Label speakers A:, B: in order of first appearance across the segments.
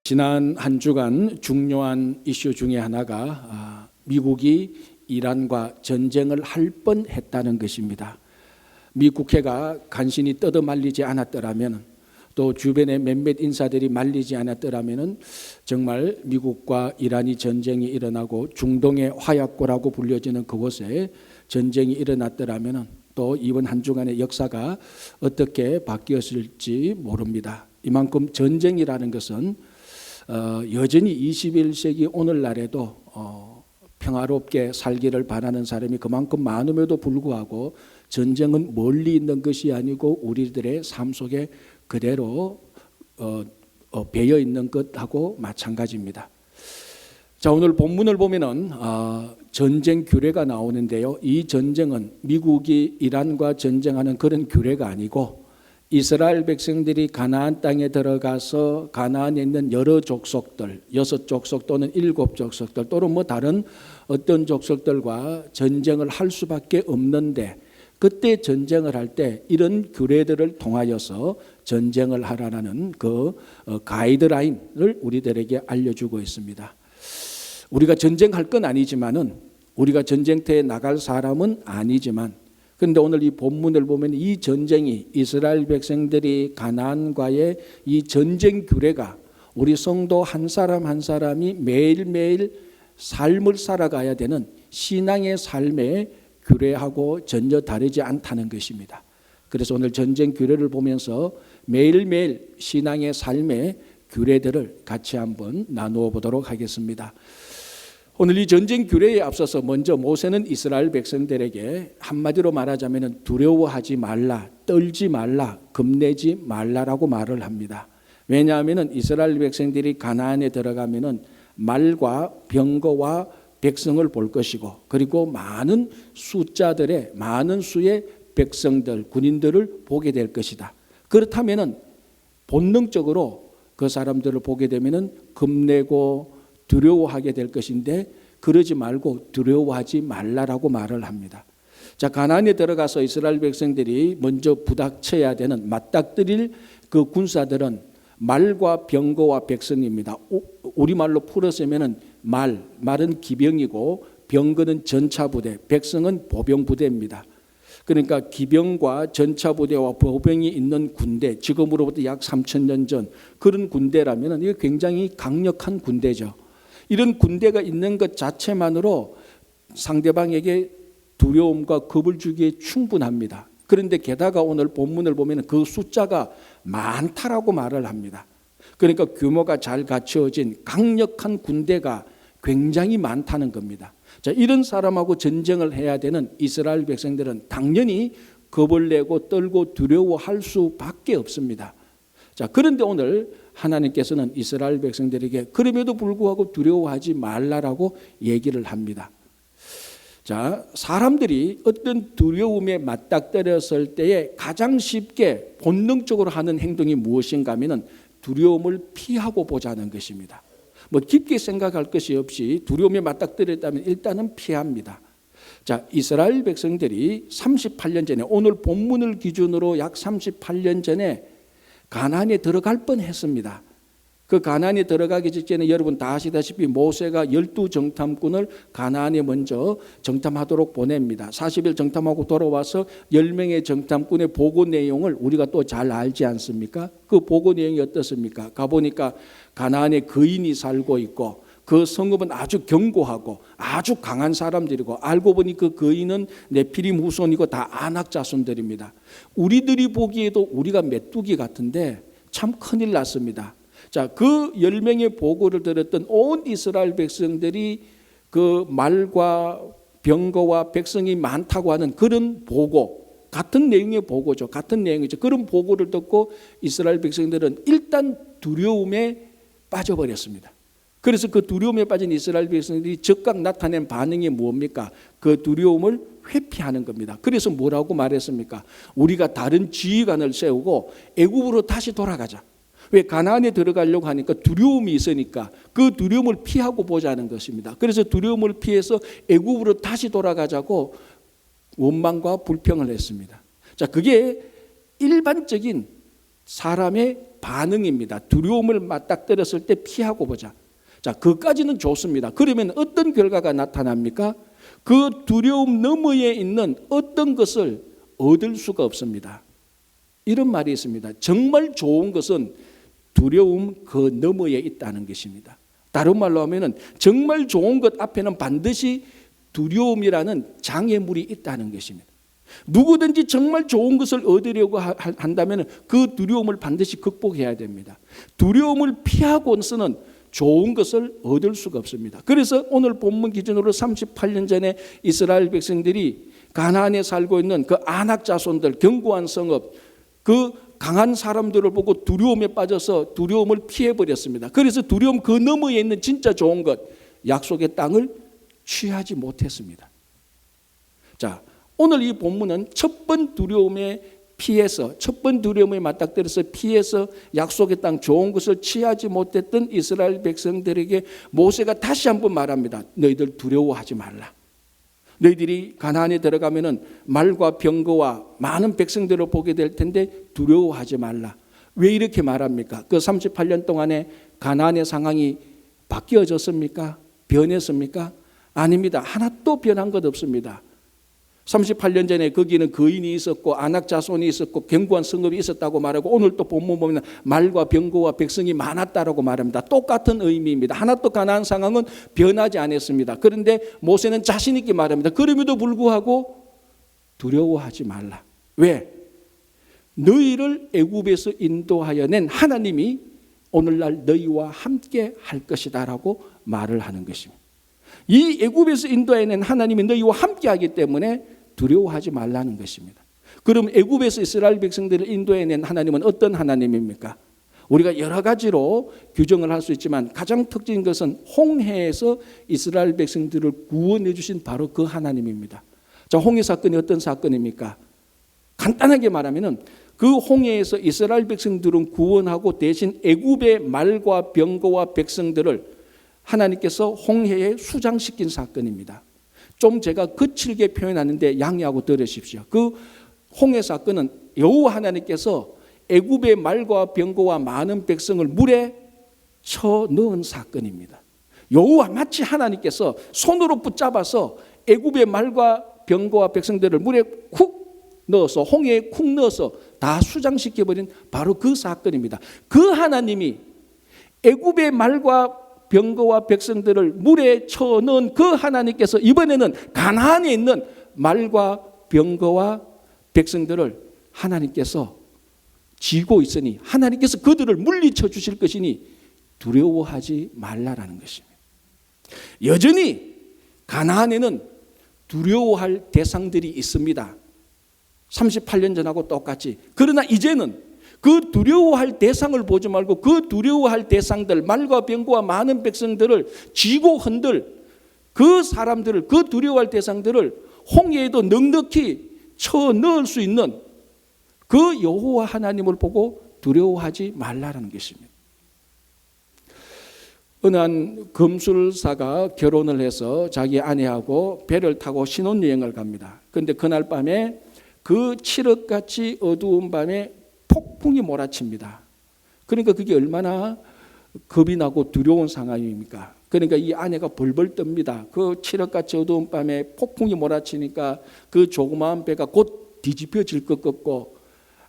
A: 지난 한 주간 중요한 이슈 중에 하나가 미국이 이란과 전쟁을 할 뻔했다는 것입니다. 미 국회가 간신히 뜯어말리지 않았더라면, 또 주변의 몇몇 인사들이 말리지 않았더라면 정말 미국과 이란이 전쟁이 일어나고 중동의 화약고라고 불려지는 그곳에 전쟁이 일어났더라면 또 이번 한 주간의 역사가 어떻게 바뀌었을지 모릅니다. 이만큼 전쟁이라는 것은 여전히 21세기 오늘날에도 평화롭게 살기를 바라는 사람이 그만큼 많음에도 불구하고 전쟁은 멀리 있는 것이 아니고 우리들의 삶 속에 그대로 배어 있는 것하고 마찬가지입니다. 자, 오늘 본문을 보면은 전쟁 규례가 나오는데요. 이 전쟁은 미국이 이란과 전쟁하는 그런 규례가 아니고 이스라엘 백성들이 가나안 땅에 들어가서 가나안에 있는 여러 족속들, 6족속 또는 7족속들 또는 다른 어떤 족속들과 전쟁을 할 수밖에 없는데, 그때 전쟁을 할 때 이런 규례들을 통하여서 전쟁을 하라는 그 가이드라인을 우리들에게 알려주고 있습니다. 우리가 전쟁할 건 아니지만은, 우리가 전쟁터에 나갈 사람은 아니지만, 그런데 오늘 이 본문을 보면 이 전쟁이, 이스라엘 백성들이 가나안과의 이 전쟁 규례가 우리 성도 한 사람 한 사람이 매일매일 삶을 살아가야 되는 신앙의 삶의 규례하고 전혀 다르지 않다는 것입니다. 그래서 오늘 전쟁 규례를 보면서 매일매일 신앙의 삶의 규례들을 같이 한번 나누어 보도록 하겠습니다. 오늘 이 전쟁 규례에 앞서서 먼저 모세는 이스라엘 백성들에게 한마디로 말하자면 두려워하지 말라, 떨지 말라, 겁내지 말라라고 말을 합니다. 왜냐하면 이스라엘 백성들이 가나안에 들어가면 말과 병거와 백성을 볼 것이고, 그리고 많은 숫자들의 많은 수의 백성들, 군인들을 보게 될 것이다. 그렇다면 본능적으로 그 사람들을 보게 되면 겁내고 두려워하게 될 것인데, 그러지 말고 두려워하지 말라라고 말을 합니다. 자, 가나안에 들어가서 이스라엘 백성들이 먼저 부닥쳐야 되는, 맞닥뜨릴 그 군사들은 말과 병거와 백성입니다. 우리말로 풀었으면 말은 기병이고 병거는 전차부대, 백성은 보병부대입니다. 그러니까 기병과 전차부대와 보병이 있는 군대, 지금으로부터 약 3,000년 전 그런 군대라면 이게 굉장히 강력한 군대죠. 이런 군대가 있는 것 자체만으로 상대방에게 두려움과 겁을 주기에 충분합니다. 그런데 게다가 오늘 본문을 보면 그 숫자가 많다라고 말을 합니다. 그러니까 규모가 잘 갖춰진 강력한 군대가 굉장히 많다는 겁니다. 자, 이런 사람하고 전쟁을 해야 되는 이스라엘 백성들은 당연히 겁을 내고 떨고 두려워할 수밖에 없습니다. 자, 그런데 오늘 하나님께서는 이스라엘 백성들에게 그럼에도 불구하고 두려워하지 말라라고 얘기를 합니다. 자, 사람들이 어떤 두려움에 맞닥뜨렸을 때에 가장 쉽게 본능적으로 하는 행동이 무엇인가 하면 두려움을 피하고 보자는 것입니다. 깊게 생각할 것이 없이 두려움에 맞닥뜨렸다면 일단은 피합니다. 자, 이스라엘 백성들이 38년 전에, 오늘 본문을 기준으로 약 38년 전에 가나안에 들어갈 뻔했습니다. 그 가나안에 들어가기 직전에 여러분 다 아시다시피 모세가 12정탐꾼을 가나안에 먼저 정탐하도록 보냅니다. 40일 정탐하고 돌아와서 10명의 정탐꾼의 보고 내용을 우리가 또 잘 알지 않습니까? 그 보고 내용이 어떻습니까? 가보니까 가나안에 거인이 살고 있고, 그 성읍은 아주 견고하고 아주 강한 사람들이고, 알고 보니 그 거인은 네피림 후손이고 다 아낙 자손들입니다. 우리들이 보기에도 우리가 메뚜기 같은데 참 큰일 났습니다. 자, 그 10명의 보고를 들었던 온 이스라엘 백성들이 그 말과 병거와 백성이 많다고 하는 그런 보고, 같은 내용의 보고죠. 같은 내용이죠. 그런 보고를 듣고 이스라엘 백성들은 일단 두려움에 빠져버렸습니다. 그래서 그 두려움에 빠진 이스라엘 백성들이 즉각 나타낸 반응이 뭡니까? 그 두려움을 회피하는 겁니다. 그래서 뭐라고 말했습니까? 우리가 다른 지휘관을 세우고 애굽으로 다시 돌아가자. 왜? 가나안에 들어가려고 하니까 두려움이 있으니까 그 두려움을 피하고 보자는 것입니다. 그래서 두려움을 피해서 애굽으로 다시 돌아가자고 원망과 불평을 했습니다. 자, 그게 일반적인 사람의 반응입니다. 두려움을 맞닥뜨렸을 때 피하고 보자. 자, 그까지는 좋습니다. 그러면 어떤 결과가 나타납니까? 그 두려움 너머에 있는 어떤 것을 얻을 수가 없습니다. 이런 말이 있습니다. 정말 좋은 것은 두려움 그 너머에 있다는 것입니다. 다른 말로 하면은 정말 좋은 것 앞에는 반드시 두려움이라는 장애물이 있다는 것입니다. 누구든지 정말 좋은 것을 얻으려고 한다면 그 두려움을 반드시 극복해야 됩니다. 두려움을 피하고서는 좋은 것을 얻을 수가 없습니다. 그래서 오늘 본문 기준으로 38년 전에 이스라엘 백성들이 가나안에 살고 있는 그 아낙 자손들, 견고한 성읍, 그 강한 사람들을 보고 두려움에 빠져서 두려움을 피해버렸습니다. 그래서 두려움 그 너머에 있는 진짜 좋은 것, 약속의 땅을 취하지 못했습니다. 자, 오늘 이 본문은 첫 번 두려움에 피해서, 첫 번 두려움에 맞닥뜨려서 피해서 약속의 땅 좋은 것을 취하지 못했던 이스라엘 백성들에게 모세가 다시 한번 말합니다. 너희들 두려워하지 말라. 너희들이 가나안에 들어가면은 말과 병거와 많은 백성들을 보게 될 텐데 두려워하지 말라. 왜 이렇게 말합니까? 그 38년 동안에 가나안의 상황이 바뀌어졌습니까? 변했습니까? 아닙니다. 하나도 변한 것 없습니다. 38년 전에 거기는 거인이 있었고 아낙 자손이 있었고 견고한 성읍이 있었다고 말하고 오늘 또 본문 보면 말과 병거와 백성이 많았다라고 말합니다. 똑같은 의미입니다. 하나도 가나안 상황은 변하지 않았습니다. 그런데 모세는 자신 있게 말합니다. 그럼에도 불구하고 두려워하지 말라. 왜? 너희를 애굽에서 인도하여 낸 하나님이 오늘날 너희와 함께 할 것이다라고 말을 하는 것입니다. 이 애굽에서 인도하여 낸 하나님이 너희와 함께 하기 때문에 두려워하지 말라는 것입니다. 그럼 애굽에서 이스라엘 백성들을 인도해낸 하나님은 어떤 하나님입니까? 우리가 여러 가지로 규정을 할 수 있지만 가장 특징인 것은 홍해에서 이스라엘 백성들을 구원해 주신 바로 그 하나님입니다. 자, 홍해 사건이 어떤 사건입니까? 간단하게 말하면 그 홍해에서 이스라엘 백성들은 구원하고 대신 애굽의 말과 병거와 백성들을 하나님께서 홍해에 수장시킨 사건입니다. 좀 제가 거칠게 표현하는데 양해하고 들으십시오. 그 홍해 사건은 여호와 하나님께서 애굽의 말과 병거와 많은 백성을 물에 쳐 넣은 사건입니다. 여호와 마치 하나님께서 손으로 붙잡아서 애굽의 말과 병거와 백성들을 물에 쿡 넣어서 홍해에 쿡 넣어서 다 수장시켜버린 바로 그 사건입니다. 그 하나님이 애굽의 말과 병거와 백성들을 물에 쳐넣은 그 하나님께서 이번에는 가나안에 있는 말과 병거와 백성들을 하나님께서 쥐고 있으니 하나님께서 그들을 물리쳐 주실 것이니 두려워하지 말라라는 것입니다. 여전히 가나안에는 두려워할 대상들이 있습니다. 38년 전하고 똑같이. 그러나 이제는 그 두려워할 대상을 보지 말고 그 두려워할 대상들, 말과 병거와 많은 백성들을 쥐고 흔들 그 사람들을, 그 두려워할 대상들을 홍해에도 넉넉히 쳐 넣을 수 있는 그 여호와 하나님을 보고 두려워하지 말라는 것입니다. 어느 한 금술사가 결혼을 해서 자기 아내하고 배를 타고 신혼여행을 갑니다. 그런데 그날 밤에 그 칠흑같이 어두운 밤에 폭풍이 몰아칩니다. 그러니까 그게 얼마나 겁이 나고 두려운 상황입니까? 그러니까 이 아내가 벌벌 떱니다. 그 칠흑같이 어두운 밤에 폭풍이 몰아치니까 그 조그마한 배가 곧 뒤집혀질 것 같고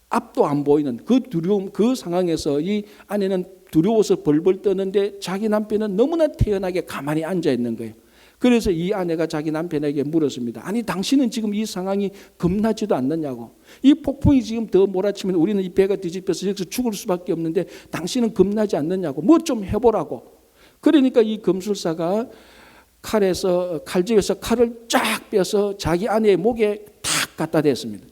A: 앞도 안 보이는 그 두려움, 그 상황에서 이 아내는 두려워서 벌벌 떠는데 자기 남편은 너무나 태연하게 가만히 앉아 있는 거예요. 그래서 이 아내가 자기 남편에게 물었습니다. 아니 당신은 지금 이 상황이 겁나지도 않느냐고. 이 폭풍이 지금 더 몰아치면 우리는 이 배가 뒤집혀서 여기서 죽을 수밖에 없는데 당신은 겁나지 않느냐고. 뭐 좀 해보라고. 그러니까 이 금술사가 칼집에서 칼을 쫙 빼서 자기 아내의 목에 탁 갖다 댔습니다.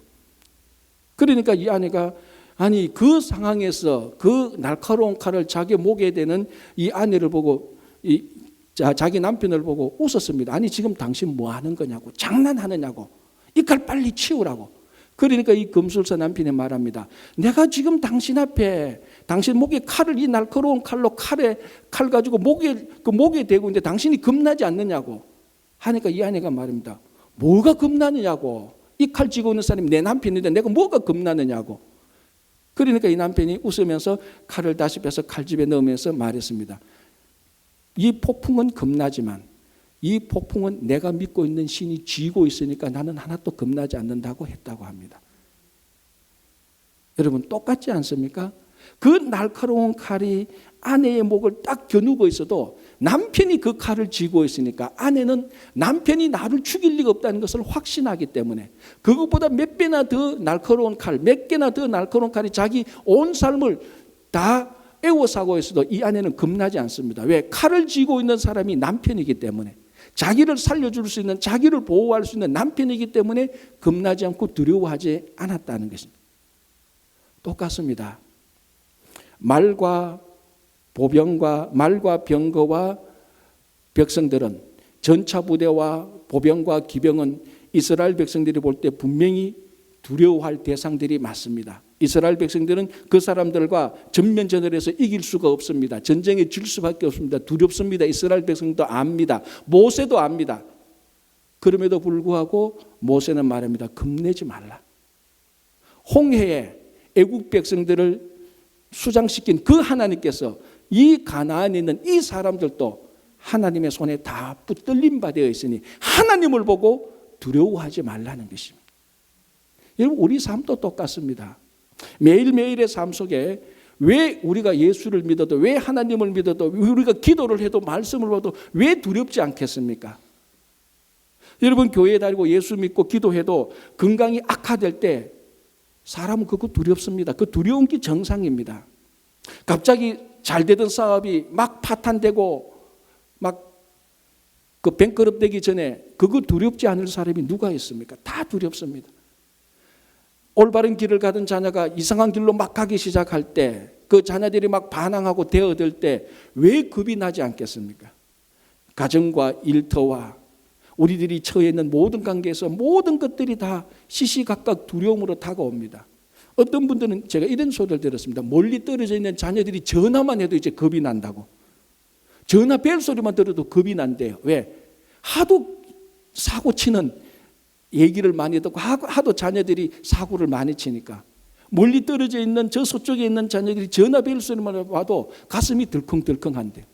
A: 그러니까 이 아내가 아니 그 상황에서 그 날카로운 칼을 자기 목에 대는 이 아내를 보고 자기 남편을 보고 웃었습니다. 아니 지금 당신 뭐 하는 거냐고. 장난하느냐고. 이 칼 빨리 치우라고. 그러니까 이 금술사 남편이 말합니다. 내가 지금 당신 앞에 당신 목에 칼을 이 날카로운 칼로 칼 가지고 목에 대고 있는데 당신이 겁나지 않느냐고 하니까 이 아내가 말합니다. 뭐가 겁나느냐고. 이 칼 쥐고 있는 사람이 내 남편인데 내가 뭐가 겁나느냐고. 그러니까 이 남편이 웃으면서 칼을 다시 빼서 칼집에 넣으면서 말했습니다. 이 폭풍은 겁나지만 이 폭풍은 내가 믿고 있는 신이 쥐고 있으니까 나는 하나도 겁나지 않는다고 했다고 합니다. 여러분 똑같지 않습니까? 그 날카로운 칼이 아내의 목을 딱 겨누고 있어도 남편이 그 칼을 쥐고 있으니까 아내는 남편이 나를 죽일 리가 없다는 것을 확신하기 때문에 그것보다 몇 배나 더 날카로운 칼, 몇 개나 더 날카로운 칼이 자기 온 삶을 다 애워싸고 있어도 이 아내는 겁나지 않습니다. 왜? 칼을 쥐고 있는 사람이 남편이기 때문에, 자기를 살려줄 수 있는, 자기를 보호할 수 있는 남편이기 때문에 겁나지 않고 두려워하지 않았다는 것입니다. 똑같습니다. 말과 보병과 말과 병거와 백성들은, 전차 부대와 보병과 기병은 이스라엘 백성들이 볼 때 분명히 두려워할 대상들이 맞습니다. 이스라엘 백성들은 그 사람들과 전면전을 해서 이길 수가 없습니다. 전쟁에 질 수밖에 없습니다. 두렵습니다. 이스라엘 백성도 압니다. 모세도 압니다. 그럼에도 불구하고 모세는 말합니다. 겁내지 말라. 홍해에 애국 백성들을 수장시킨 그 하나님께서 이 가나안에 있는 이 사람들도 하나님의 손에 다 붙들림 바 되어 있으니 하나님을 보고 두려워하지 말라는 것입니다. 여러분 우리 삶도 똑같습니다. 매일매일의 삶 속에 왜 우리가 예수를 믿어도, 왜 하나님을 믿어도, 우리가 기도를 해도, 말씀을 봐도 왜 두렵지 않겠습니까? 여러분 교회에 다니고 예수 믿고 기도해도 건강이 악화될 때 사람은 그거 두렵습니다. 그 두려운 게 정상입니다. 갑자기 잘 되던 사업이 막 파탄되고 막 그 뱅크럽 되기 전에 그거 두렵지 않을 사람이 누가 있습니까? 다 두렵습니다. 올바른 길을 가던 자녀가 이상한 길로 막 가기 시작할 때, 그 자녀들이 막 반항하고 대어들 때 왜 겁이 나지 않겠습니까? 가정과 일터와 우리들이 처해 있는 모든 관계에서 모든 것들이 다 시시각각 두려움으로 다가옵니다. 어떤 분들은 제가 이런 소리를 들었습니다. 멀리 떨어져 있는 자녀들이 전화만 해도 이제 겁이 난다고. 전화 벨 소리만 들어도 겁이 난대요. 왜? 하도 사고 치는 얘기를 많이 듣고 하도 자녀들이 사고를 많이 치니까 멀리 떨어져 있는 저 서쪽에 있는 자녀들이 전화 벨 소리만 봐도 가슴이 덜컹덜컹한대요.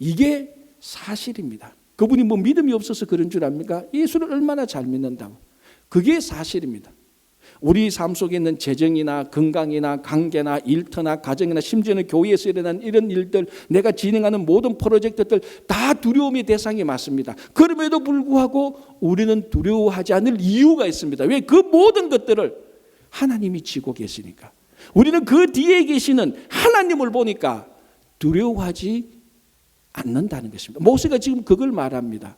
A: 이게 사실입니다. 그분이 뭐 믿음이 없어서 그런 줄 압니까? 예수를 얼마나 잘 믿는다고. 그게 사실입니다. 우리 삶 속에 있는 재정이나 건강이나 관계나 일터나 가정이나 심지어는 교회에서 일어나는 이런 일들, 내가 진행하는 모든 프로젝트들 다 두려움의 대상이 맞습니다. 그럼에도 불구하고 우리는 두려워하지 않을 이유가 있습니다. 왜? 그 모든 것들을 하나님이 지고 계시니까. 우리는 그 뒤에 계시는 하나님을 보니까 두려워하지 않는다는 것입니다. 모세가 지금 그걸 말합니다.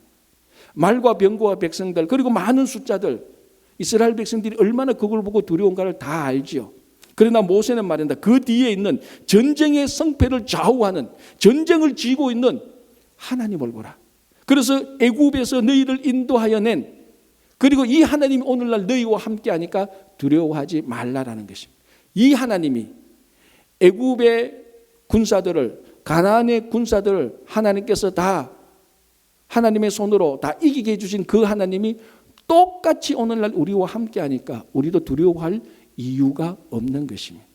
A: 말과 병거와 백성들 그리고 많은 숫자들, 이스라엘 백성들이 얼마나 그걸 보고 두려운가를 다 알지요. 그러나 모세는 말한다. 그 뒤에 있는 전쟁의 성패를 좌우하는, 전쟁을 쥐고 있는 하나님을 보라. 그래서 애굽에서 너희를 인도하여 낸, 그리고 이 하나님이 오늘날 너희와 함께하니까 두려워하지 말라라는 것입니다. 이 하나님이 애굽의 군사들을, 가나안의 군사들을 하나님께서 다 하나님의 손으로 다 이기게 해주신 그 하나님이 똑같이 오늘날 우리와 함께하니까 우리도 두려워할 이유가 없는 것입니다.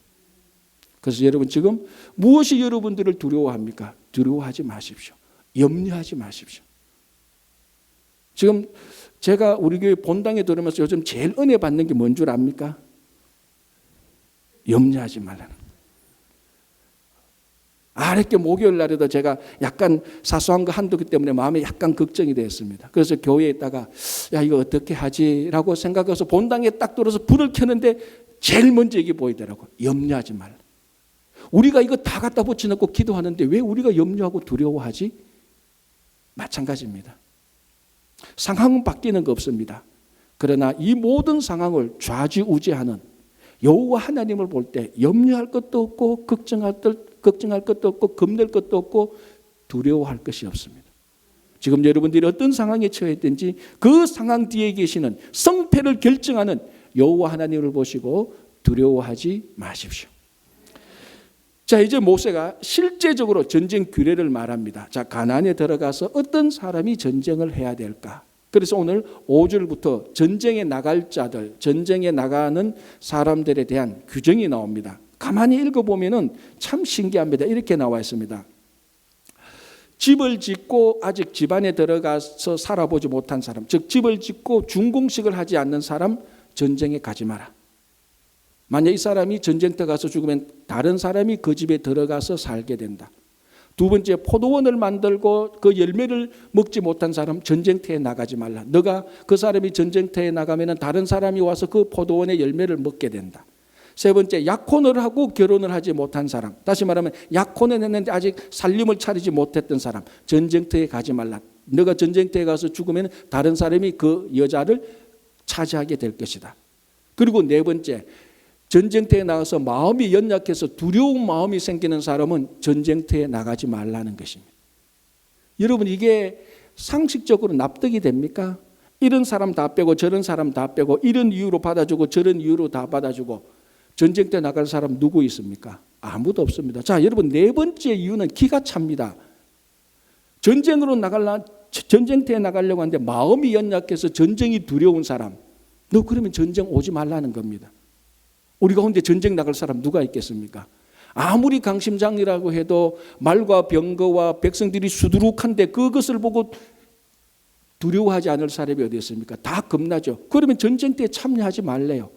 A: 그래서 여러분 지금 무엇이 여러분들을 두려워합니까? 두려워하지 마십시오. 염려하지 마십시오. 지금 제가 우리 교회 본당에 들으면서 요즘 제일 은혜 받는 게 뭔 줄 압니까? 염려하지 말라는. 아랫게 목요일 날에도 제가 약간 사소한 거 한두 개 때문에 마음에 약간 걱정이 되었습니다. 그래서 교회에 있다가 야 이거 어떻게 하지라고 생각해서 본당에 딱 들어서 불을 켜는데 제일 먼저 이게 보이더라고요. 염려하지 말라. 우리가 이거 다 갖다 붙여놓고 기도하는데 왜 우리가 염려하고 두려워하지? 마찬가지입니다. 상황은 바뀌는 거 없습니다. 그러나 이 모든 상황을 좌지우지하는 여호와 하나님을 볼 때 염려할 것도 없고 걱정할 것도 없고 겁낼 것도 없고 두려워할 것이 없습니다. 지금 여러분들이 어떤 상황에 처했든지 그 상황 뒤에 계시는 성패를 결정하는 여호와 하나님을 보시고 두려워하지 마십시오. 자, 이제 모세가 실제적으로 전쟁 규례를 말합니다. 자, 가나안에 들어가서 어떤 사람이 전쟁을 해야 될까? 그래서 오늘 5절부터 전쟁에 나갈 자들, 전쟁에 나가는 사람들에 대한 규정이 나옵니다. 가만히 읽어보면은 참 신기합니다. 이렇게 나와 있습니다. 집을 짓고 아직 집안에 들어가서 살아보지 못한 사람, 즉 집을 짓고 준공식을 하지 않는 사람 전쟁에 가지 마라. 만약 이 사람이 전쟁터 가서 죽으면 다른 사람이 그 집에 들어가서 살게 된다. 두 번째, 포도원을 만들고 그 열매를 먹지 못한 사람 전쟁터에 나가지 말라. 너가 그 사람이 전쟁터에 나가면 다른 사람이 와서 그 포도원의 열매를 먹게 된다. 세 번째, 약혼을 하고 결혼을 하지 못한 사람, 다시 말하면 약혼은 했는데 아직 살림을 차리지 못했던 사람 전쟁터에 가지 말라. 너가 전쟁터에 가서 죽으면 다른 사람이 그 여자를 차지하게 될 것이다. 그리고 네 번째, 전쟁터에 나가서 마음이 연약해서 두려운 마음이 생기는 사람은 전쟁터에 나가지 말라는 것입니다. 여러분, 이게 상식적으로 납득이 됩니까? 이런 사람 다 빼고 저런 사람 다 빼고 이런 이유로 받아주고 저런 이유로 다 받아주고 전쟁터에 나갈 사람 누구 있습니까? 아무도 없습니다. 자, 여러분, 네 번째 이유는 기가 찹니다. 전쟁터에 나가려고 하는데 마음이 연약해서 전쟁이 두려운 사람, 너 그러면 전쟁 오지 말라는 겁니다. 우리 가운데 전쟁 나갈 사람 누가 있겠습니까? 아무리 강심장이라고 해도 말과 병거와 백성들이 수두룩한데 그것을 보고 두려워하지 않을 사람이 어디 있습니까? 다 겁나죠. 그러면 전쟁터에 참여하지 말래요.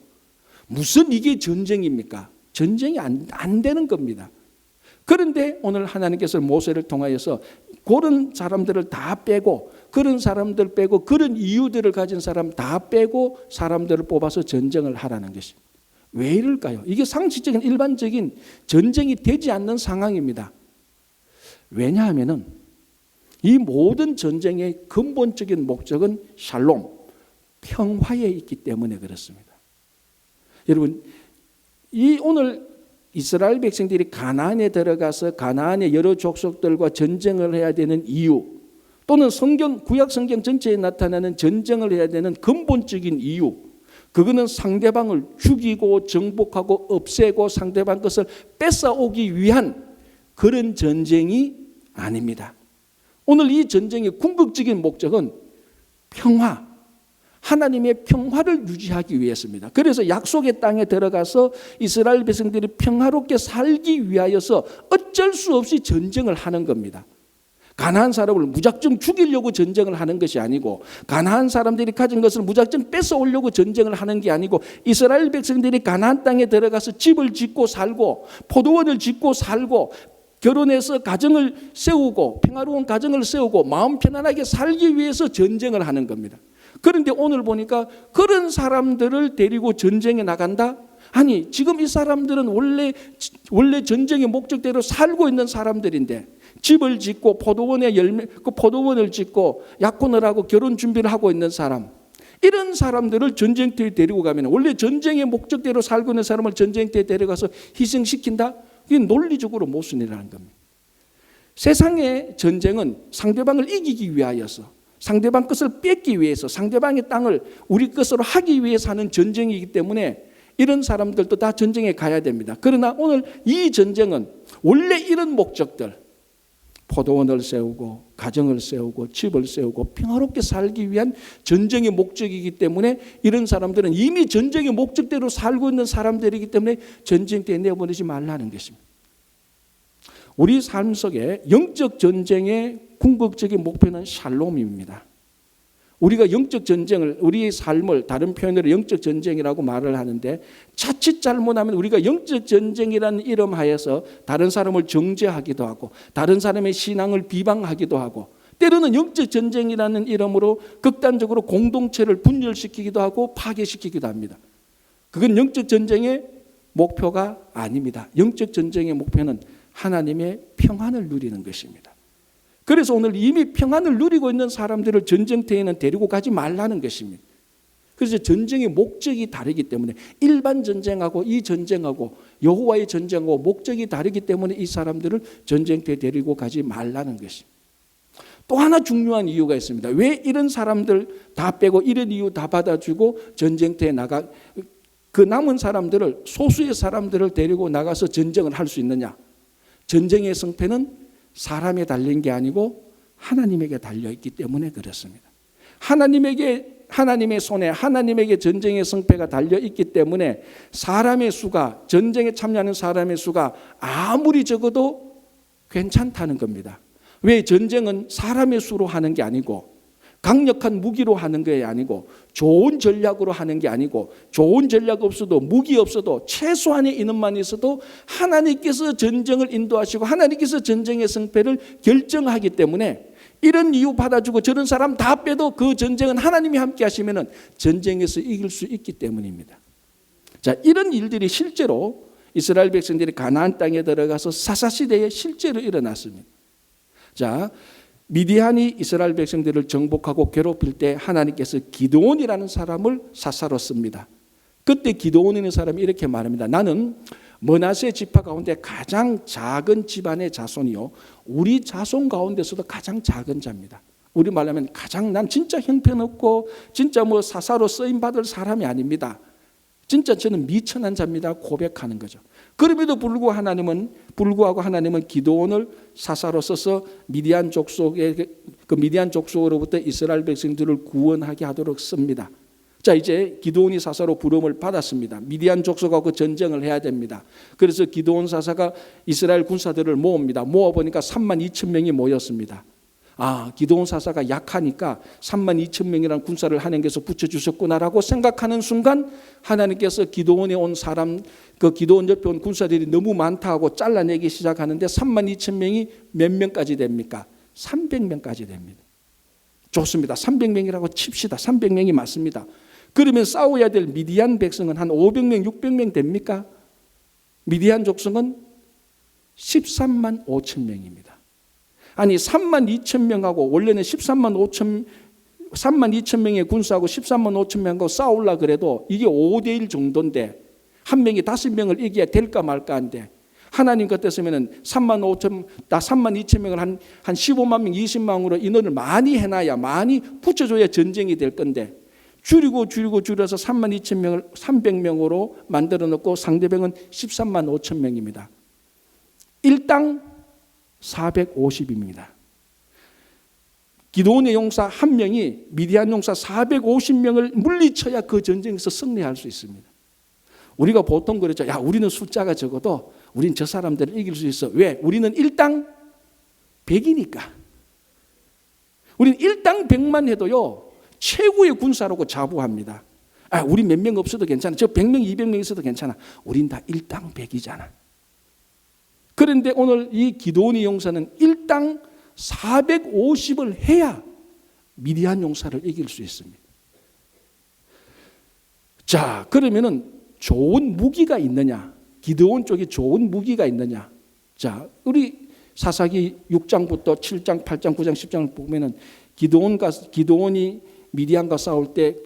A: 무슨 이게 전쟁입니까? 전쟁이 안 되는 겁니다. 그런데 오늘 하나님께서 모세를 통하여서 그런 사람들을 다 빼고, 그런 사람들 빼고, 그런 이유들을 가진 사람 다 빼고 사람들을 뽑아서 전쟁을 하라는 것입니다. 왜 이럴까요? 이게 상식적인 일반적인 전쟁이 되지 않는 상황입니다. 왜냐하면 이 모든 전쟁의 근본적인 목적은 샬롬, 평화에 있기 때문에 그렇습니다. 여러분, 이 오늘 이스라엘 백성들이 가나안에 들어가서 가나안의 여러 족속들과 전쟁을 해야 되는 이유, 또는 구약 성경 전체에 나타나는 전쟁을 해야 되는 근본적인 이유, 그거는 상대방을 죽이고 정복하고 없애고 상대방 것을 뺏어오기 위한 그런 전쟁이 아닙니다. 오늘 이 전쟁의 궁극적인 목적은 평화, 하나님의 평화를 유지하기 위해서입니다. 그래서 약속의 땅에 들어가서 이스라엘 백성들이 평화롭게 살기 위하여서 어쩔 수 없이 전쟁을 하는 겁니다. 가나안 사람을 무작정 죽이려고 전쟁을 하는 것이 아니고, 가나안 사람들이 가진 것을 무작정 뺏어오려고 전쟁을 하는 게 아니고, 이스라엘 백성들이 가나안 땅에 들어가서 집을 짓고 살고 포도원을 짓고 살고 결혼해서 가정을 세우고 평화로운 가정을 세우고 마음 편안하게 살기 위해서 전쟁을 하는 겁니다. 그런데 오늘 보니까 그런 사람들을 데리고 전쟁에 나간다? 아니, 지금 이 사람들은 원래 전쟁의 목적대로 살고 있는 사람들인데, 집을 짓고 포도원을 짓고 약혼을 하고 결혼 준비를 하고 있는 사람, 이런 사람들을 전쟁터에 데리고 가면, 원래 전쟁의 목적대로 살고 있는 사람을 전쟁터에 데려가서 희생시킨다? 이게 논리적으로 모순이라는 겁니다. 세상의 전쟁은 상대방을 이기기 위하여서, 상대방 것을 뺏기 위해서, 상대방의 땅을 우리 것으로 하기 위해서 하는 전쟁이기 때문에 이런 사람들도 다 전쟁에 가야 됩니다. 그러나 오늘 이 전쟁은 원래 이런 목적들, 포도원을 세우고 가정을 세우고 집을 세우고 평화롭게 살기 위한 전쟁의 목적이기 때문에 이런 사람들은 이미 전쟁의 목적대로 살고 있는 사람들이기 때문에 전쟁터에 내보내지 말라는 것입니다. 우리 삶 속에 영적 전쟁의 궁극적인 목표는 샬롬입니다. 우리가 영적 전쟁을, 우리의 삶을 다른 표현으로 영적 전쟁이라고 말을 하는데, 자칫 잘못하면 우리가 영적 전쟁이라는 이름 하에서 다른 사람을 정죄하기도 하고 다른 사람의 신앙을 비방하기도 하고, 때로는 영적 전쟁이라는 이름으로 극단적으로 공동체를 분열시키기도 하고 파괴시키기도 합니다. 그건 영적 전쟁의 목표가 아닙니다. 영적 전쟁의 목표는 하나님의 평안을 누리는 것입니다. 그래서 오늘 이미 평안을 누리고 있는 사람들을 전쟁터에는 데리고 가지 말라는 것입니다. 그래서 전쟁의 목적이 다르기 때문에, 일반 전쟁하고 이 전쟁하고 여호와의 전쟁하고 목적이 다르기 때문에 이 사람들을 전쟁터에 데리고 가지 말라는 것입니다. 또 하나 중요한 이유가 있습니다. 왜 이런 사람들 다 빼고 이런 이유 다 받아주고 전쟁터에 그 남은 사람들을, 소수의 사람들을 데리고 나가서 전쟁을 할 수 있느냐? 전쟁의 승패는 사람에 달린 게 아니고 하나님에게 달려있기 때문에 그렇습니다. 하나님에게 하나님의 손에 하나님에게 전쟁의 승패가 달려 있기 때문에 사람의 수가, 전쟁에 참여하는 사람의 수가 아무리 적어도 괜찮다는 겁니다. 왜? 전쟁은 사람의 수로 하는 게 아니고 강력한 무기로 하는 게 아니고 좋은 전략으로 하는 게 아니고 좋은 전략 없어도 무기 없어도 최소한의 인원만 있어도 하나님께서 전쟁을 인도하시고 하나님께서 전쟁의 승패를 결정하기 때문에 이런 이유 받아주고 저런 사람 다 빼도 그 전쟁은 하나님이 함께 하시면 전쟁에서 이길 수 있기 때문입니다. 자, 이런 일들이 실제로 이스라엘 백성들이 가나안 땅에 들어가서 사사시대에 실제로 일어났습니다. 자, 미디안이 이스라엘 백성들을 정복하고 괴롭힐 때 하나님께서 기드온이라는 사람을 사사로 씁니다. 그때 기드온이라는 사람이 이렇게 말합니다. 나는 므낫세 지파 가운데 가장 작은 집안의 자손이요 우리 자손 가운데서도 가장 작은 자입니다. 우리 말하면 가장 난 진짜 형편없고 진짜 뭐 사사로 쓰임 받을 사람이 아닙니다. 진짜 저는 미천한 자입니다. 고백하는 거죠. 그럼에도 불구하고 하나님은 기드온을 사사로 써서 미디안 족속으로부터 이스라엘 백성들을 구원하게 하도록 씁니다. 자, 이제 기드온이 사사로 부름을 받았습니다. 미디안 족속하고 전쟁을 해야 됩니다. 그래서 기드온 사사가 이스라엘 군사들을 모읍니다. 모아보니까 32,000명이 모였습니다. 아, 기드온 사사가 약하니까 32,000명이라는 군사를 하나님께서 붙여주셨구나라고 생각하는 순간 하나님께서 기드온에 온 사람, 그 기드온 옆에 온 군사들이 너무 많다 하고 잘라내기 시작하는데 32,000명이 몇 명까지 됩니까? 300명까지 됩니다. 좋습니다. 300명이라고 칩시다. 300명이 맞습니다. 그러면 싸워야 될 미디안 백성은 한 500명, 600명 됩니까? 미디안 족속은 13만 5천 명입니다. 아니 3만 2천 명하고 원래는 3만 2천 명의 군사하고 13만 5천 명하고 싸우려 그래도 이게 5대1 정도인데 한 명이 5명을 이겨야 될까 말까 한데 하나님 같았으면 3만 2천 명을 한 15만 명, 20만으로 인원을 많이 해놔야 많이 붙여줘야 전쟁이 될 건데 줄여서 3만 2천 명을 300명으로 만들어 놓고 상대방은 13만 5천 명입니다. 일당 450입니다. 기드온의 용사 한 명이 미디안 용사 450명을 물리쳐야 그 전쟁에서 승리할 수 있습니다. 우리가 보통 그러죠. 야, 우리는 숫자가 적어도 우린 저 사람들을 이길 수 있어. 왜? 우리는 일당 100이니까. 우리는 일당 100만 해도요 최고의 군사라고 자부합니다. 아, 우리 몇 명 없어도 괜찮아. 저 100명, 200명 있어도 괜찮아. 우린 다 일당 100이잖아. 그런데 오늘 이 기드온의 용사는 일당 450을 해야 미디안 용사를 이길 수 있습니다. 자, 그러면은 좋은 무기가 있느냐? 기드온 쪽에 좋은 무기가 있느냐? 자, 우리 사사기 6장부터 7장, 8장, 9장, 10장을 보면은 기드온이 미디안과 싸울 때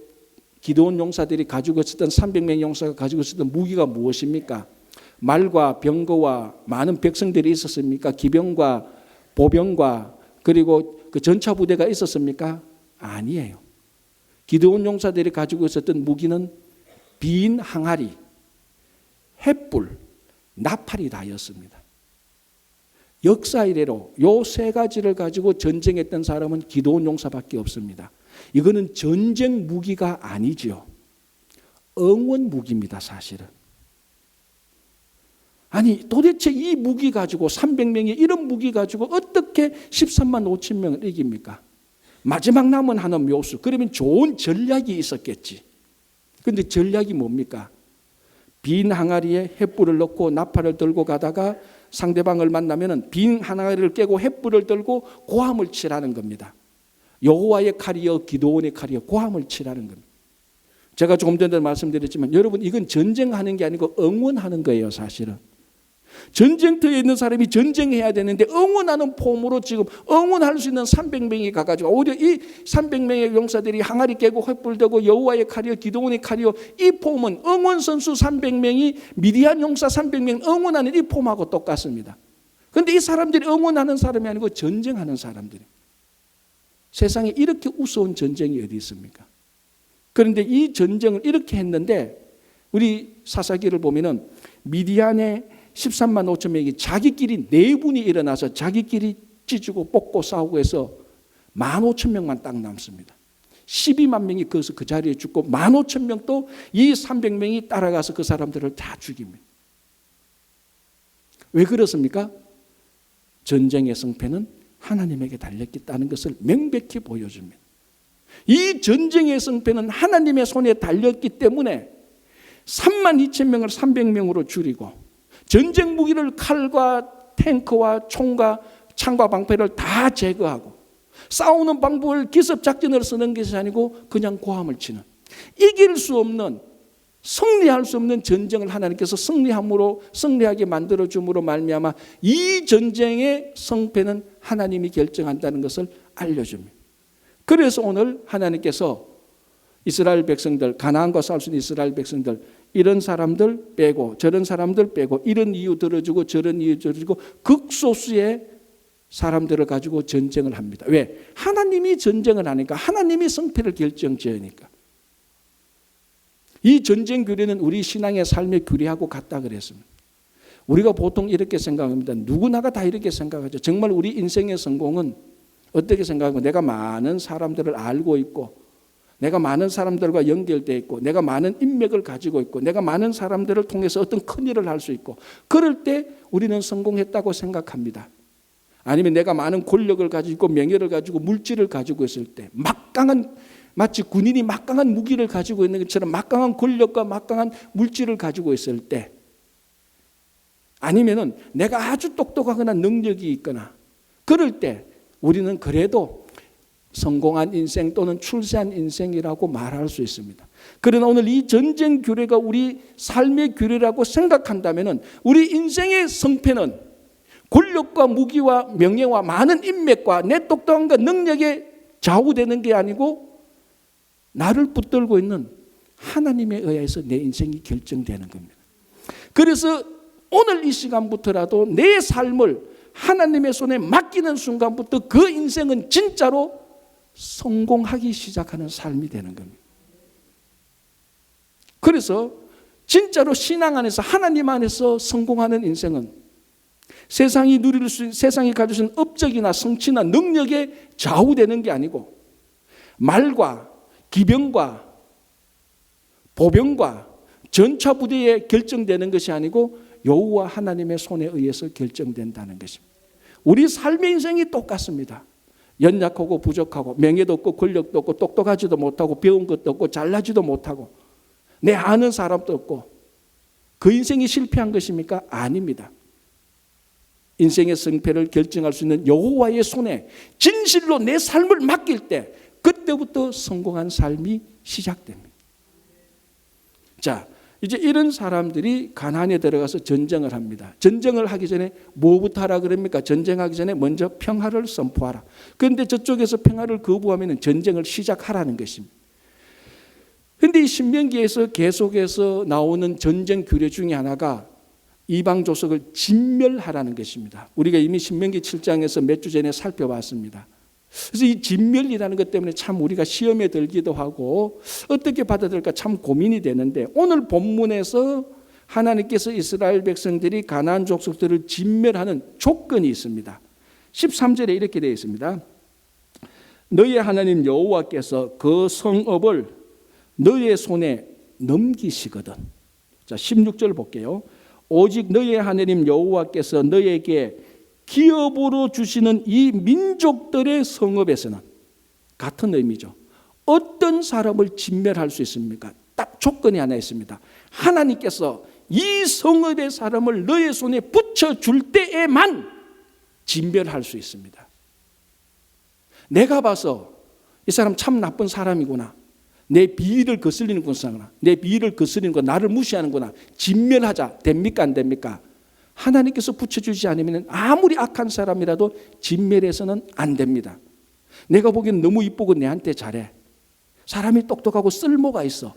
A: 기드온 용사들이 가지고 있었던 300명 용사가 가지고 있었던 무기가 무엇입니까? 말과 병거와 많은 백성들이 있었습니까? 기병과 보병과 그리고 그 전차 부대가 있었습니까? 아니에요. 기드온 용사들이 가지고 있었던 무기는 빈 항아리, 횃불, 나팔이 다였습니다. 역사 이래로 요 세 가지를 가지고 전쟁했던 사람은 기드온 용사밖에 없습니다. 이거는 전쟁 무기가 아니죠. 응원 무기입니다, 사실은. 아니 도대체 이 무기 가지고 300명이 이런 무기 가지고 어떻게 13만 5천 명을 이깁니까? 마지막 남은 하나 묘수. 그러면 좋은 전략이 있었겠지. 그런데 전략이 뭡니까? 빈 항아리에 횃불을 넣고 나팔을 들고 가다가 상대방을 만나면 빈 항아리를 깨고 횃불을 들고 고함을 치라는 겁니다. 여호와의 칼이여 기드온의 칼이여 고함을 치라는 겁니다. 제가 조금 전에 말씀드렸지만 여러분 이건 전쟁하는 게 아니고 응원하는 거예요, 사실은. 전쟁터에 있는 사람이 전쟁해야 되는데 응원하는 폼으로 지금 응원할 수 있는 300명이 가가지고 오히려 이 300명의 용사들이 항아리 깨고 횃불 들고 여호와의 칼이요 기드온의 칼이요 이 폼은 응원 선수 300명이 미디안 용사 300명 응원하는 이 폼하고 똑같습니다. 그런데 이 사람들이 응원하는 사람이 아니고 전쟁하는 사람들이. 세상에 이렇게 우스운 전쟁이 어디 있습니까? 그런데 이 전쟁을 이렇게 했는데 우리 사사기를 보면은 미디안의 13만 5천 명이 자기끼리 내분이 일어나서 자기끼리 찢고 뽑고 싸우고 해서 15,000명만 딱 남습니다. 12만 명이 거기서 그 자리에 죽고 15,000명도 이 300명이 따라가서 그 사람들을 다 죽입니다. 왜 그렇습니까? 전쟁의 승패는 하나님에게 달렸다는 것을 명백히 보여줍니다. 이 전쟁의 승패는 하나님의 손에 달렸기 때문에 32,000명을 300명으로 줄이고 전쟁 무기를 칼과 탱크와 총과 창과 방패를 다 제거하고 싸우는 방법을 기습작전을 쓰는 것이 아니고 그냥 고함을 치는, 이길 수 없는, 승리할 수 없는 전쟁을 하나님께서 승리하게 만들어줌으로 말미암아 이 전쟁의 승패는 하나님이 결정한다는 것을 알려줍니다. 그래서 오늘 하나님께서 이스라엘 백성들, 가나안과 싸울 수 있는 이스라엘 백성들, 이런 사람들 빼고 저런 사람들 빼고 이런 이유 들어주고 저런 이유 들어주고 극소수의 사람들을 가지고 전쟁을 합니다. 왜? 하나님이 전쟁을 하니까, 하나님이 승패를 결정지으니까. 이 전쟁 규례는 우리 신앙의 삶의 규례하고 같다 그랬습니다. 우리가 보통 이렇게 생각합니다. 누구나가 다 이렇게 생각하죠. 정말 우리 인생의 성공은 어떻게 생각하고, 내가 많은 사람들을 알고 있고, 내가 많은 사람들과 연결되어 있고, 내가 많은 인맥을 가지고 있고, 내가 많은 사람들을 통해서 어떤 큰 일을 할 수 있고, 그럴 때 우리는 성공했다고 생각합니다. 아니면 내가 많은 권력을 가지고 있고 명예를 가지고 물질을 가지고 있을 때, 막강한, 마치 군인이 막강한 무기를 가지고 있는 것처럼 막강한 권력과 막강한 물질을 가지고 있을 때, 아니면은 내가 아주 똑똑하거나 능력이 있거나 그럴 때 우리는 그래도 성공한 인생 또는 출세한 인생이라고 말할 수 있습니다. 그러나 오늘 이 전쟁 규례가 우리 삶의 규례라고 생각한다면 우리 인생의 성패는 권력과 무기와 명예와 많은 인맥과 내 똑똑함과 능력에 좌우되는 게 아니고 나를 붙들고 있는 하나님에 의해서 내 인생이 결정되는 겁니다. 그래서 오늘 이 시간부터라도 내 삶을 하나님의 손에 맡기는 순간부터 그 인생은 진짜로 성공하기 시작하는 삶이 되는 겁니다. 그래서 진짜로 신앙 안에서, 하나님 안에서 성공하는 인생은 세상이 세상이 가지고 있는 업적이나 성취나 능력에 좌우되는 게 아니고 말과 기병과 보병과 전차 부대에 결정되는 것이 아니고 여호와 하나님의 손에 의해서 결정된다는 것입니다. 우리 삶의 인생이 똑같습니다. 연약하고 부족하고 명예도 없고 권력도 없고 똑똑하지도 못하고 배운 것도 없고 잘나지도 못하고 내 아는 사람도 없고 그 인생이 실패한 것입니까? 아닙니다. 인생의 승패를 결정할 수 있는 여호와의 손에 진실로 내 삶을 맡길 때 그때부터 성공한 삶이 시작됩니다. 자, 이제 이런 사람들이 가나안에 들어가서 전쟁을 합니다. 전쟁을 하기 전에 뭐부터 하라 그럽니까? 전쟁하기 전에 먼저 평화를 선포하라. 그런데 저쪽에서 평화를 거부하면 전쟁을 시작하라는 것입니다. 그런데 이 신명기에서 계속해서 나오는 전쟁 규례 중에 하나가 이방 족속을 진멸하라는 것입니다. 우리가 이미 신명기 7장에서 몇 주 전에 살펴봤습니다. 그래서 이 진멸이라는 것 때문에 참 우리가 시험에 들기도 하고 어떻게 받아들일까 참 고민이 되는데, 오늘 본문에서 하나님께서 이스라엘 백성들이 가나안 족속들을 진멸하는 조건이 있습니다. 13절에 이렇게 되어 있습니다. 너의 하나님 여호와께서 그 성읍을 너의 손에 넘기시거든. 자, 16절 볼게요. 오직 너의 하나님 여호와께서 너에게 기업으로 주시는 이 민족들의 성읍에서는, 같은 의미죠. 어떤 사람을 진멸할 수 있습니까? 딱 조건이 하나 있습니다. 하나님께서 이 성읍의 사람을 너의 손에 붙여줄 때에만 진멸할 수 있습니다. 내가 봐서 이 사람 참 나쁜 사람이구나, 내 비위를 거슬리는구나, 내 비위를 거슬리는 거, 나를 무시하는구나, 진멸하자. 됩니까? 안 됩니까? 하나님께서 붙여주지 않으면 아무리 악한 사람이라도 진멸해서는 안 됩니다. 내가 보기엔 너무 이쁘고 내한테 잘해, 사람이 똑똑하고 쓸모가 있어,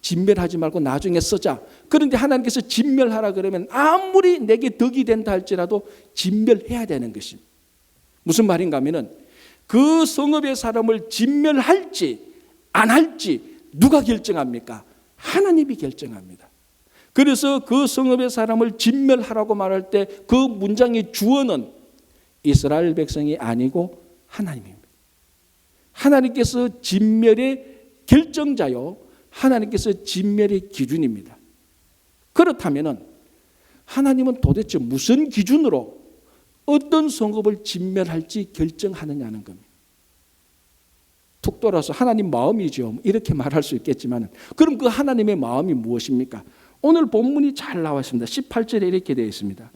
A: 진멸하지 말고 나중에 쓰자. 그런데 하나님께서 진멸하라 그러면 아무리 내게 덕이 된다 할지라도 진멸해야 되는 것입니다. 무슨 말인가 하면은 그 성읍의 사람을 진멸할지 안 할지 누가 결정합니까? 하나님이 결정합니다. 그래서 그 성읍의 사람을 진멸하라고 말할 때 그 문장의 주어는 이스라엘 백성이 아니고 하나님입니다. 하나님께서 진멸의 결정자요, 하나님께서 진멸의 기준입니다. 그렇다면 하나님은 도대체 무슨 기준으로 어떤 성읍을 진멸할지 결정하느냐는 겁니다. 툭 돌아서 하나님 마음이죠, 이렇게 말할 수 있겠지만, 그럼 그 하나님의 마음이 무엇입니까? 오늘 본문이 잘 나와 있습니다. 18절에 이렇게 되어 있습니다.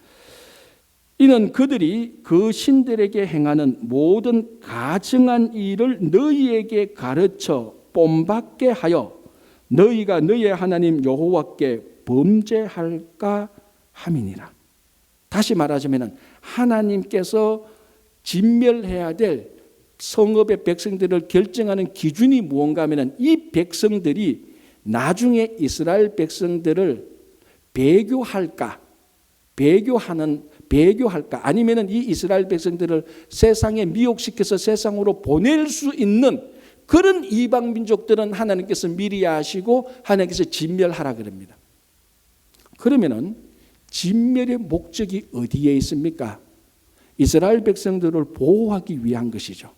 A: 이는 그들이 그 신들에게 행하는 모든 가증한 일을 너희에게 가르쳐 본받게 하여 너희가 너희의 하나님 여호와께 범죄할까 함이니라. 다시 말하자면 하나님께서 진멸해야 될 성읍의 백성들을 결정하는 기준이 무언가 하면, 이 백성들이 나중에 이스라엘 백성들을 배교할까 아니면 이 이스라엘 백성들을 세상에 미혹시켜서 세상으로 보낼 수 있는 그런 이방 민족들은 하나님께서 미리 아시고 하나님께서 진멸하라 그럽니다. 그러면은 진멸의 목적이 어디에 있습니까? 이스라엘 백성들을 보호하기 위한 것이죠.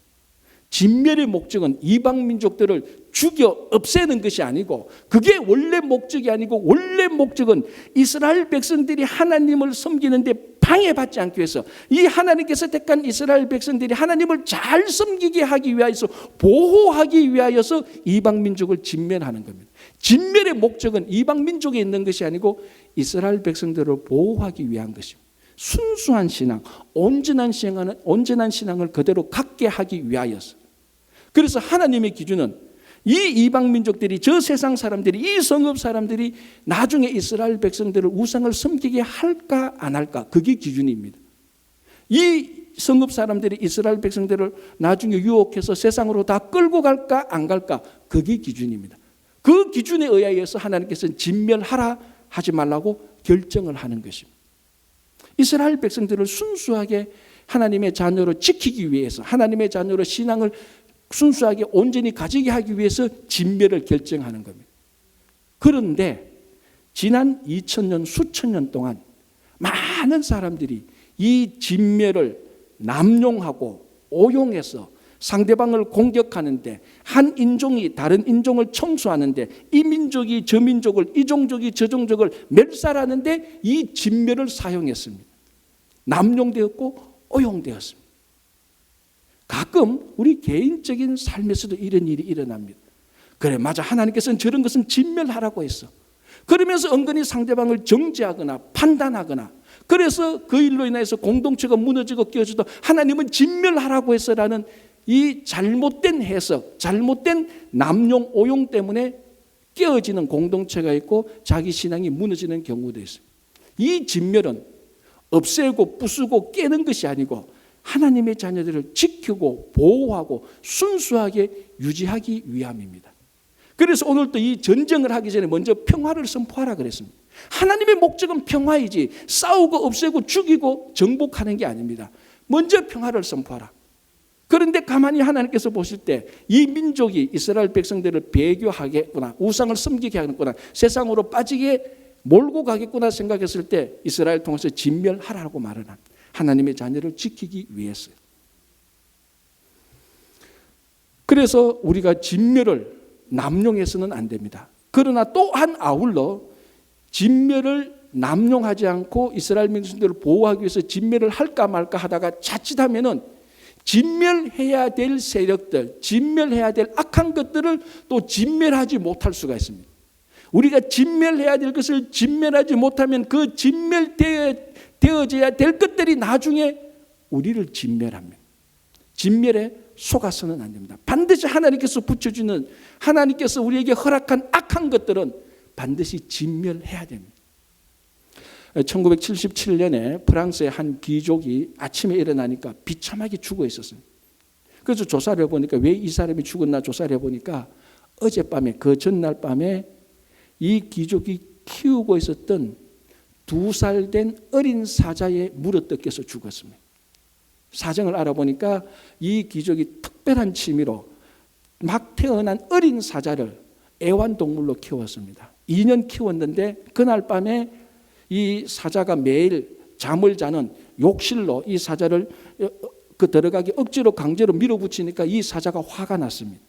A: 진멸의 목적은 이방 민족들을 죽여 없애는 것이 아니고, 그게 원래 목적이 아니고, 원래 목적은 이스라엘 백성들이 하나님을 섬기는데 방해받지 않기 위해서, 이 하나님께서 택한 이스라엘 백성들이 하나님을 잘 섬기게 하기 위하여서, 보호하기 위하여서 이방 민족을 진멸하는 겁니다. 진멸의 목적은 이방 민족에 있는 것이 아니고 이스라엘 백성들을 보호하기 위한 것입니다. 순수한 신앙, 온전한 신앙을 그대로 갖게 하기 위하여서. 그래서 하나님의 기준은 이 이방 민족들이, 저 세상 사람들이, 이 성읍 사람들이 나중에 이스라엘 백성들을 우상을 섬기게 할까 안 할까, 그게 기준입니다. 이 성읍 사람들이 이스라엘 백성들을 나중에 유혹해서 세상으로 다 끌고 갈까 안 갈까, 그게 기준입니다. 그 기준에 의하여서 하나님께서는 진멸하라 하지 말라고 결정을 하는 것입니다. 이스라엘 백성들을 순수하게 하나님의 자녀로 지키기 위해서, 하나님의 자녀로 신앙을 순수하게 온전히 가지게 하기 위해서 진멸을 결정하는 겁니다. 그런데 지난 2000년, 수천 년 동안 많은 사람들이 이 진멸을 남용하고 오용해서 상대방을 공격하는데, 한 인종이 다른 인종을 청소하는데, 이 민족이 저 민족을, 이 종족이 저 종족을 멸살하는데 이 진멸을 사용했습니다. 남용되었고 오용되었습니다. 가끔 우리 개인적인 삶에서도 이런 일이 일어납니다. 그래, 맞아, 하나님께서는 저런 것은 진멸하라고 했어. 그러면서 은근히 상대방을 정죄하거나 판단하거나, 그래서 그 일로 인해서 공동체가 무너지고 깨어져도 하나님은 진멸하라고 했어라는 이 잘못된 해석, 잘못된 남용, 오용 때문에 깨어지는 공동체가 있고 자기 신앙이 무너지는 경우도 있습니다. 이 진멸은 없애고 부수고 깨는 것이 아니고 하나님의 자녀들을 지키고 보호하고 순수하게 유지하기 위함입니다. 그래서 오늘도 이 전쟁을 하기 전에 먼저 평화를 선포하라 그랬습니다. 하나님의 목적은 평화이지 싸우고 없애고 죽이고 정복하는 게 아닙니다. 먼저 평화를 선포하라. 그런데 가만히 하나님께서 보실 때 이 민족이 이스라엘 백성들을 배교하겠구나, 우상을 섬기게 하겠구나, 세상으로 빠지게 몰고 가겠구나 생각했을 때 이스라엘 통해서 진멸하라고 말을 합니다. 하나님의 자녀를 지키기 위해서요. 그래서 우리가 진멸을 남용해서는 안 됩니다. 그러나 또한 아울러 진멸을 남용하지 않고 이스라엘 민족들을 보호하기 위해서 진멸을 할까 말까 하다가 자칫하면은 진멸해야 될 세력들, 진멸해야 될 악한 것들을 또 진멸하지 못할 수가 있습니다. 우리가 진멸해야 될 것을 진멸하지 못하면 그 진멸되어져야 될 것들이 나중에 우리를 진멸합니다. 진멸에 속아서는 안 됩니다. 반드시 하나님께서 붙여주는, 하나님께서 우리에게 허락한 악한 것들은 반드시 진멸해야 됩니다. 1977년에 프랑스의 한 귀족이 아침에 일어나니까 비참하게 죽어 있었습니다. 그래서 조사를 해보니까 왜 이 사람이 죽었나 조사를 해보니까 어젯밤에, 그 전날 밤에 이 귀족이 키우고 있었던 2살 된 어린 사자에 물어뜯겨서 죽었습니다. 사정을 알아보니까 이 귀족이 특별한 취미로 막 태어난 어린 사자를 애완동물로 키웠습니다. 2년 키웠는데 그날 밤에 이 사자가 매일 잠을 자는 욕실로 이 사자를 그 들어가기 억지로 강제로 밀어붙이니까 이 사자가 화가 났습니다.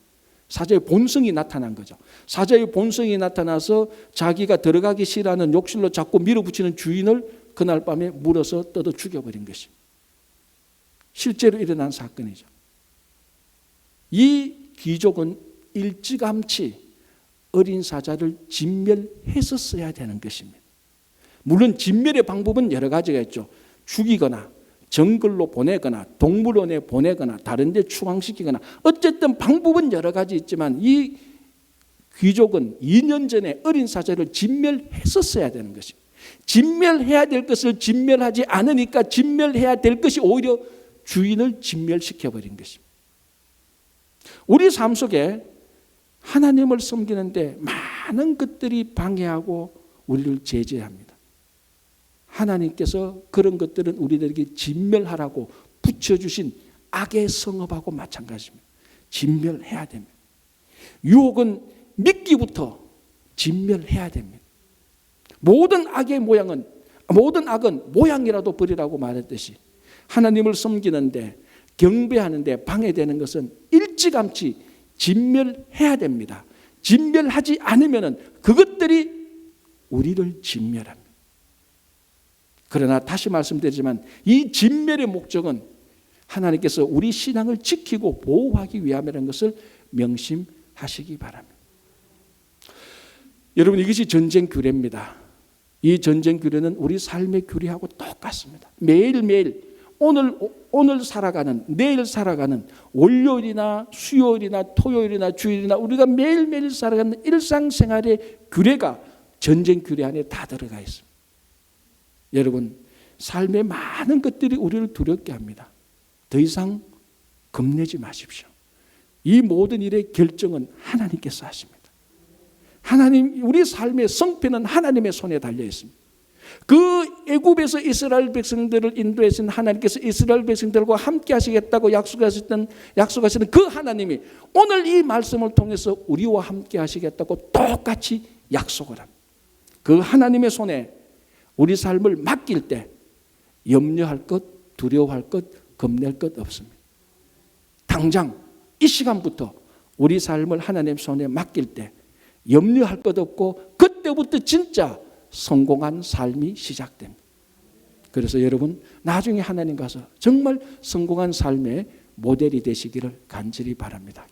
A: 사자의 본성이 나타난 거죠. 사자의 본성이 나타나서 자기가 들어가기 싫어하는 욕실로 자꾸 밀어붙이는 주인을 그날 밤에 물어서 뜯어 죽여버린 것입니다. 실제로 일어난 사건이죠. 이 귀족은 일찌감치 어린 사자를 진멸했었어야 되는 것입니다. 물론 진멸의 방법은 여러 가지가 있죠. 죽이거나 정글로 보내거나 동물원에 보내거나 다른 데 추방시키거나 어쨌든 방법은 여러 가지 있지만 이 귀족은 2년 전에 어린 사자를 진멸했었어야 되는 것입니다. 진멸해야 될 것을 진멸하지 않으니까 진멸해야 될 것이 오히려 주인을 진멸시켜버린 것입니다. 우리 삶 속에 하나님을 섬기는데 많은 것들이 방해하고 우리를 제재합니다. 하나님께서 그런 것들은 우리들에게 진멸하라고 붙여주신 악의 성읍하고 마찬가지입니다. 진멸해야 됩니다. 유혹은 믿기부터 진멸해야 됩니다. 모든 악은 모양이라도 버리라고 말했듯이 하나님을 섬기는데 경배하는데 방해되는 것은 일찌감치 진멸해야 됩니다. 진멸하지 않으면 그것들이 우리를 진멸합니다. 그러나 다시 말씀드리지만 이 진멸의 목적은 하나님께서 우리 신앙을 지키고 보호하기 위함이라는 것을 명심하시기 바랍니다. 여러분, 이것이 전쟁 규례입니다. 이 전쟁 규례는 우리 삶의 규례하고 똑같습니다. 매일매일 오늘 살아가는, 내일 살아가는 월요일이나 수요일이나 토요일이나 주일이나 우리가 매일매일 살아가는 일상생활의 규례가 전쟁 규례 안에 다 들어가 있습니다. 여러분, 삶의 많은 것들이 우리를 두렵게 합니다. 더 이상 겁내지 마십시오. 이 모든 일의 결정은 하나님께서 하십니다. 우리 삶의 성패는 하나님의 손에 달려 있습니다. 그 애굽에서 이스라엘 백성들을 인도하신 하나님께서 이스라엘 백성들과 함께 하시겠다고 약속하시는 그 하나님이 오늘 이 말씀을 통해서 우리와 함께 하시겠다고 똑같이 약속을 합니다. 그 하나님의 손에 우리 삶을 맡길 때 염려할 것, 두려워할 것, 겁낼 것 없습니다. 당장 이 시간부터 우리 삶을 하나님 손에 맡길 때 염려할 것 없고 그때부터 진짜 성공한 삶이 시작됩니다. 그래서 여러분, 나중에 하나님 가서 정말 성공한 삶의 모델이 되시기를 간절히 바랍니다.